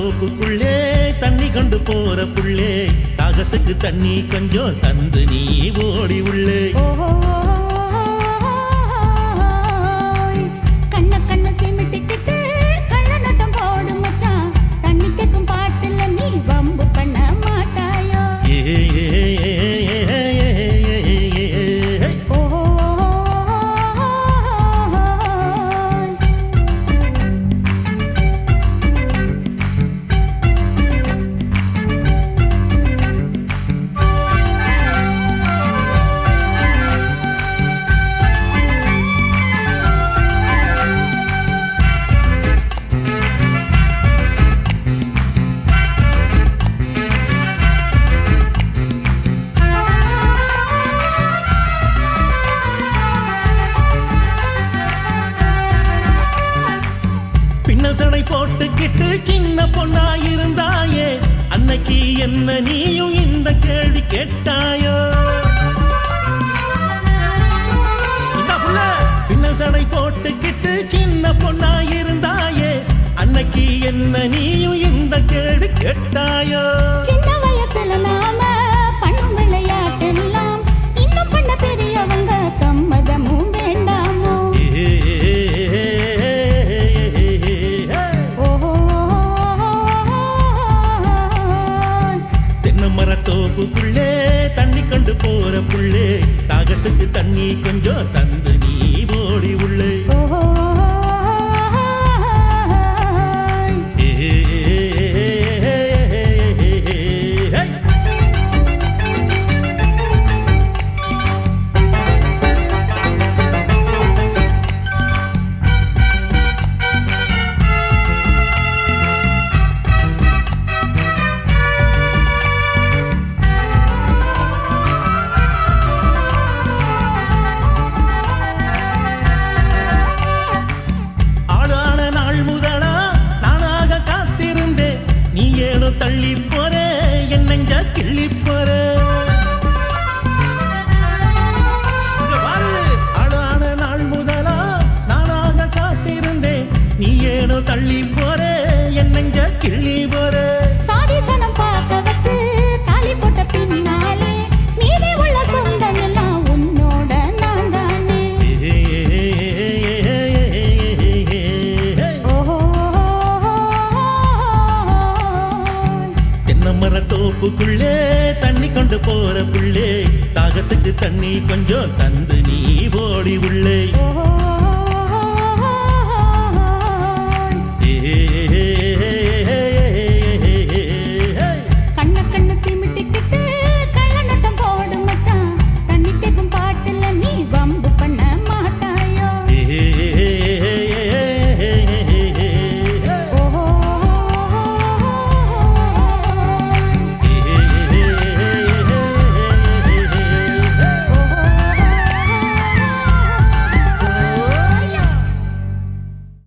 தோப்புக்குள்ளே தண்ணி கொண்டு போற புள்ளே தாகத்துக்கு தண்ணி கொஞ்சம் தந்து நீ ஓடி உள்ளே கண்ண கண்ண சிமிட்டிக்கிட்டு கள்ள நட்டம் போடும் மச்சான் தண்ணி கேட்கும் பாட்டுல நீ வம்பு பண்ண மாட்டாயோ பின்னசடை போட்டுக்கிட்டு சின்ன பொண்ணாயிருந்தாயே அன்னைக்கு என்ன நீயும் இந்த கேள்வி கேட்டாயோ பின்னசடை போட்டுக்கிட்டு சின்ன பொண்ணாயிருந்தாயே அன்னைக்கு என்ன நீயும் இந்த கேள்வி கேட்டாயோ சின்ன வயசுல நாம பண்ணும் விளையாட்டெல்லாம் இன்னும் பண்ண பெரியவங்க சம்மதமும் வேண்டாமோ தோப்புக்குள்ளே தண்ணி கொண்டு போற புள்ளே தாகத்துக்கு தண்ணி கொஞ்சம் தந்து நீ ஓடி உள்ளே தள்ளி போற என் நெஞ்ச கிள்ளி போற அழான நாள் முதலா நானாக காத்திருந்தேன் நீ ஏனோ தள்ளி போற என் நெஞ்ச கிள்ளி போற சாதித்தனம் பார்க்க வச்சு தாலி போட்ட பின்னாலே மீறி உள்ள சொந்தம் எல்லாம் உன்னோட நான் தானே தோப்புக்குள்ளே தண்ணி கொண்டு போற புள்ளே தாகத்துக்கு தண்ணி கொஞ்சம் தந்து நீ ஓடி உள்ளே